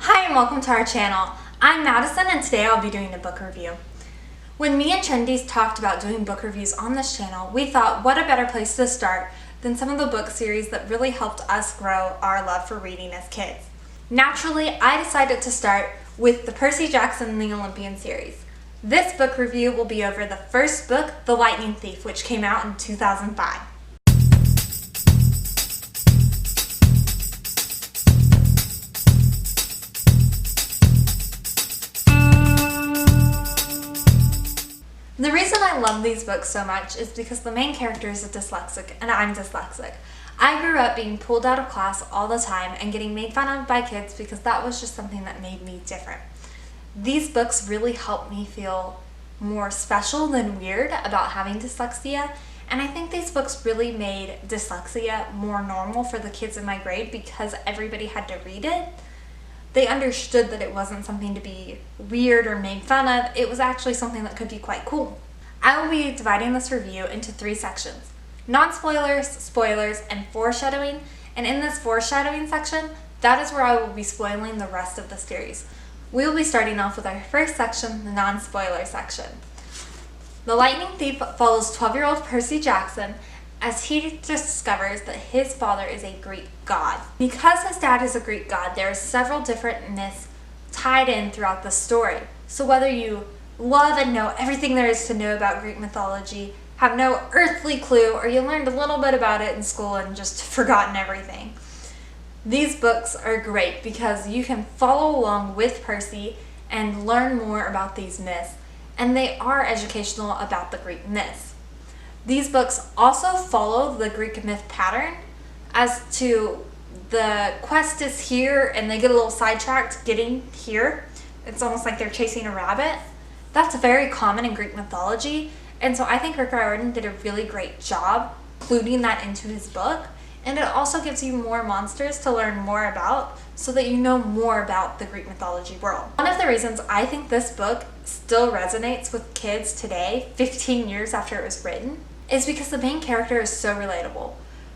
Hi and welcome to our channel. I'm Madison and today I'll be doing a book review. When me and Trendy's talked about doing book reviews on this channel, we thought what a better place to start than some of the book series that really helped us grow our love for reading as kids. Naturally, I decided to start with the Percy Jackson and the Olympians series. This book review will be over the first book, The Lightning Thief, which came out in 2005. The reason I love these books so much is because the main character is a dyslexic and I'm dyslexic. I grew up being pulled out of class all the time and getting made fun of by kids because that was just something that made me different. These books really helped me feel more special than weird about having dyslexia, and I think these books really made dyslexia more normal for the kids in my grade because everybody had to read it. They understood that it wasn't something to be weird or made fun of. It was actually something that could be quite cool. I will be dividing this review into 3 sections: non-spoilers, spoilers, and foreshadowing. And in this foreshadowing section, that is where I will be spoiling the rest of the series. We will be starting off with our first section, the non-spoiler section. The Lightning Thief follows 12-year-old Percy Jackson as he discovers that his father is a Greek god. Because his dad is a Greek god, there are several different myths tied in throughout the story. So whether you love and know everything there is to know about Greek mythology, have no earthly clue, or you learned a little bit about it in school and just forgotten everything, these books are great because you can follow along with Percy and learn more about these myths, and they are educational about the Greek myths. These books also follow the Greek myth pattern as to the quest is here and they get a little sidetracked getting here. It's almost like they're chasing a rabbit. That's very common in Greek mythology, and so I think Riordan did a really great job including that into his book, and it also gives you more monsters to learn more about so that you know more about the Greek mythology world. One of the reasons I think this book still resonates with kids today, 15 years after it was written, is because the main character is so relatable.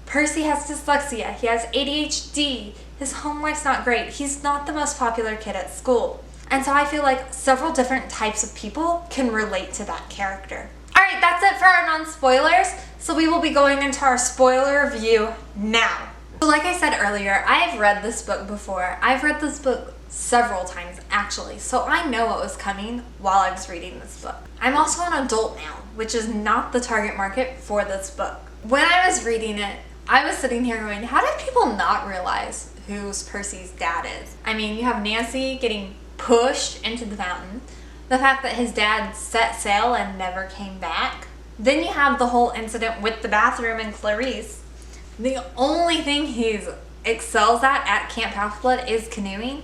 Percy has dyslexia, he has ADHD, his home life's not great, he's not the most popular kid at school. And so I feel like several different types of people can relate to that character. Alright, that's it for our non-spoilers, so we will be going into our spoiler review now. So like I said earlier, I've read this book before. I've read this book several times actually, so I know what was coming while I was reading this book. I'm also an adult now, which is not the target market for this book. When I was reading it, I was sitting here going, how did people not realize who Percy's dad is? I mean, you have Nancy getting pushed into the fountain, the fact that his dad set sail and never came back. Then you have the whole incident with the bathroom and Clarice. The only thing he excels at Camp Half-Blood is canoeing.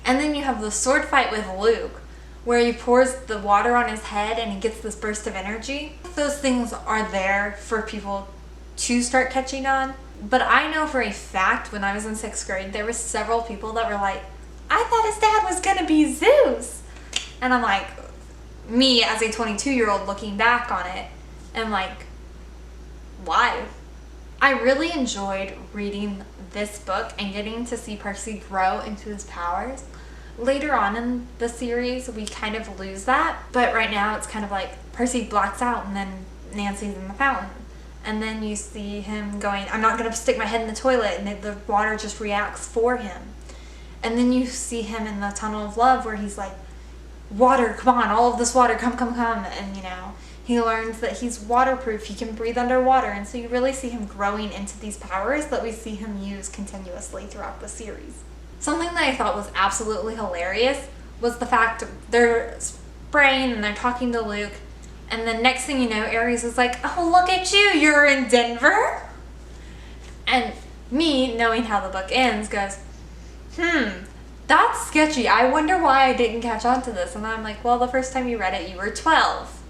And then you have the sword fight with Luke, where he pours the water on his head and he gets this burst of energy. Those things are there for people to start catching on. But I know for a fact when I was in 6th grade, there were several people that were like, I thought his dad was gonna be Zeus. And I'm like, me as a 22-year-old looking back on it, am like, why? I really enjoyed reading this book and getting to see Percy grow into his powers. Later on in the series, we kind of lose that, but right now it's kind of like Percy blacks out and then Nancy's in the fountain. And then you see him going, I'm not going to stick my head in the toilet, and the water just reacts for him. And then you see him in the Tunnel of Love where he's like, water, come on, all of this water, come. And you know, he learns that he's waterproof, he can breathe underwater, and so you really see him growing into these powers that we see him use continuously throughout the series. Something that I thought was absolutely hilarious was the fact they're spraying and they're talking to Luke, and then next thing you know, Ares is like, oh, look at you, you're in Denver? And me, knowing how the book ends, goes, that's sketchy. I wonder why I didn't catch on to this. And I'm like, well, the first time you read it, you were 12.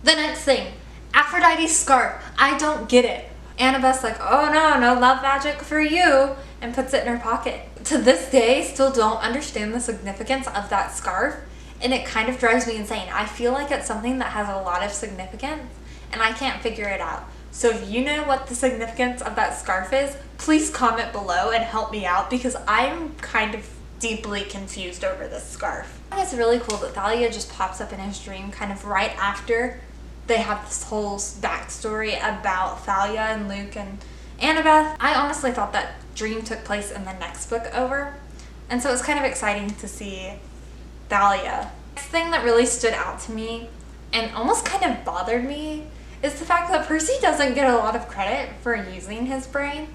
The next thing, Aphrodite's scarf. I don't get it. Annabeth's like, oh no love magic for you, and puts it in her pocket. To this day, still don't understand the significance of that scarf, and it kind of drives me insane. I feel like it's something that has a lot of significance, and I can't figure it out. So if you know what the significance of that scarf is, please comment below and help me out, because I'm kind of deeply confused over this scarf. I think it's really cool that Thalia just pops up in his dream kind of right after they have this whole backstory about Thalia and Luke and Annabeth. I honestly thought that dream took place in the next book over, and so it's kind of exciting to see Thalia. The next thing that really stood out to me and almost kind of bothered me is the fact that Percy doesn't get a lot of credit for using his brain.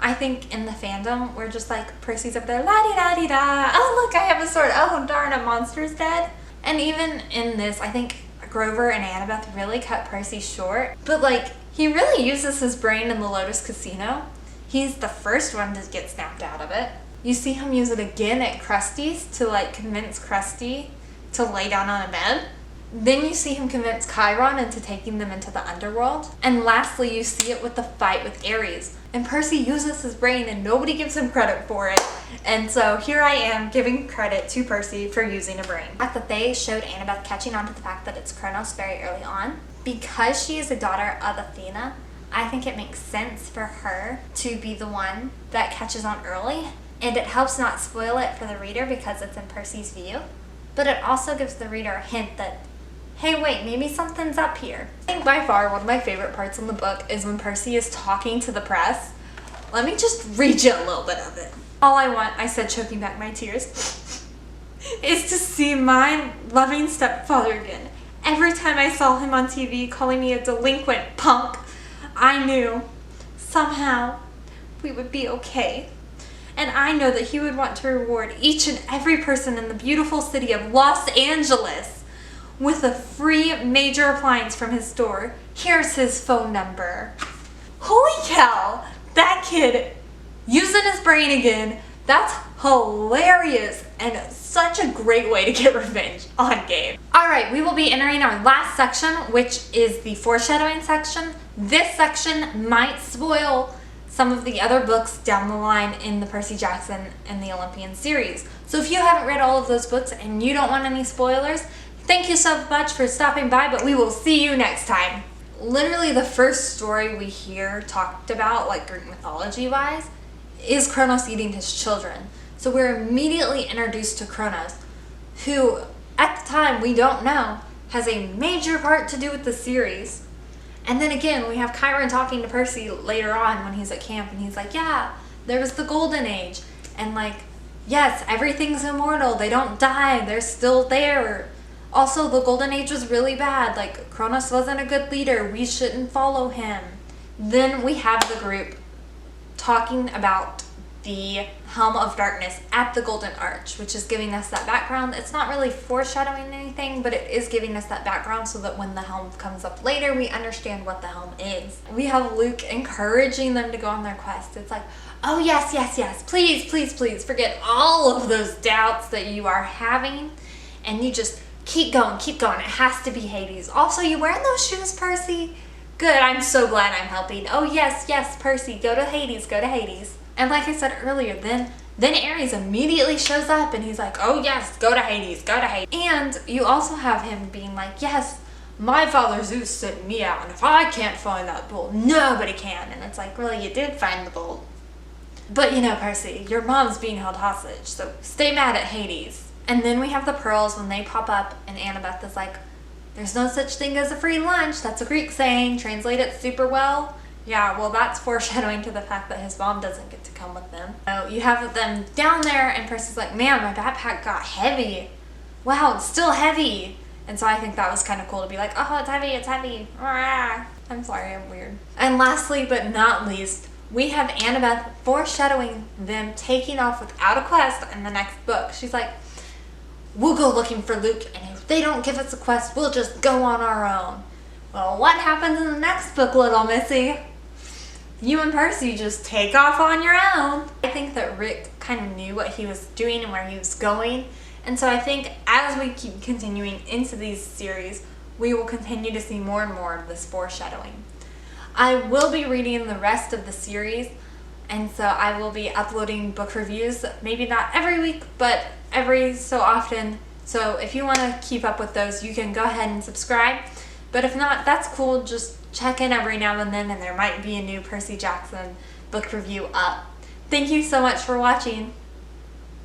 I think in the fandom, we're just like, Percy's up there, la-di-da-di-da, oh look, I have a sword, oh darn, a monster's dead. And even in this, I think Grover and Annabeth really cut Percy short, but like, he really uses his brain in the Lotus Casino. He's the first one to get snapped out of it. You see him use it again at Krusty's to like convince Krusty to lay down on a bed. Then you see him convince Chiron into taking them into the underworld. And lastly, you see it with the fight with Ares. And Percy uses his brain and nobody gives him credit for it. And so here I am giving credit to Percy for using a brain. The fact that they showed Annabeth catching on to the fact that it's Kronos very early on, because she is a daughter of Athena, I think it makes sense for her to be the one that catches on early. And it helps not spoil it for the reader because it's in Percy's view. But it also gives the reader a hint that, hey wait, maybe something's up here. I think by far one of my favorite parts in the book is when Percy is talking to the press. Let me just read you a little bit of it. All I want, I said choking back my tears, is to see my loving stepfather again. Every time I saw him on TV calling me a delinquent punk, I knew somehow we would be okay. And I know that he would want to reward each and every person in the beautiful city of Los Angeles with a free major appliance from his store. Here's his phone number. Holy cow, that kid using his brain again. That's hilarious and such a great way to get revenge on Gabe. Alright, we will be entering our last section, which is the foreshadowing section. This section might spoil some of the other books down the line in the Percy Jackson and the Olympians series. So if you haven't read all of those books and you don't want any spoilers, thank you so much for stopping by, but we will see you next time. Literally the first story we hear talked about, like Greek mythology wise, is Kronos eating his children. So we're immediately introduced to Kronos, who at the time we don't know has a major part to do with the series. And then again, we have Chiron talking to Percy later on when he's at camp, and he's like, yeah, there was the Golden Age. And like, yes, everything's immortal. They don't die. They're still there. Also, the Golden Age was really bad. Like, Kronos wasn't a good leader. We shouldn't follow him. Then we have the group talking about the Helm of Darkness at the Golden Arch, which is giving us that background. It's not really foreshadowing anything, but it is giving us that background so that when the helm comes up later, we understand what the helm is. We have Luke encouraging them to go on their quest. It's like, oh yes, yes, yes, please, please, please, forget all of those doubts that you are having, and you just keep going, keep going. It has to be Hades. Also, you wearing those shoes, Percy? Good, I'm so glad I'm helping. Oh yes, yes, Percy, go to Hades, go to Hades. And like I said earlier, then Ares immediately shows up and he's like, oh yes, go to Hades, go to Hades. And you also have him being like, yes, my father Zeus sent me out, and if I can't find that bowl, nobody can. And it's like, well, you did find the bowl. But you know, Percy, your mom's being held hostage, so stay mad at Hades. And then we have the pearls when they pop up, and Annabeth is like, there's no such thing as a free lunch. That's a Greek saying. Translate it super well. Yeah, well, that's foreshadowing to the fact that his mom doesn't get to come with them. So you have them down there, and Percy's like, man, my backpack got heavy. Wow, it's still heavy. And so I think that was kind of cool to be like, oh, it's heavy, it's heavy. I'm sorry, I'm weird. And lastly, but not least, we have Annabeth foreshadowing them taking off without a quest in the next book. She's like, we'll go looking for Luke, and if they don't give us a quest, we'll just go on our own. Well, what happens in the next book, little missy? You and Percy just take off on your own. I think that Rick kind of knew what he was doing and where he was going. And so I think as we keep continuing into these series, we will continue to see more and more of this foreshadowing. I will be reading the rest of the series, and so I will be uploading book reviews, maybe not every week, but every so often. So if you want to keep up with those, you can go ahead and subscribe. But if not, that's cool. Just check in every now and then, and there might be a new Percy Jackson book review up. Thank you so much for watching.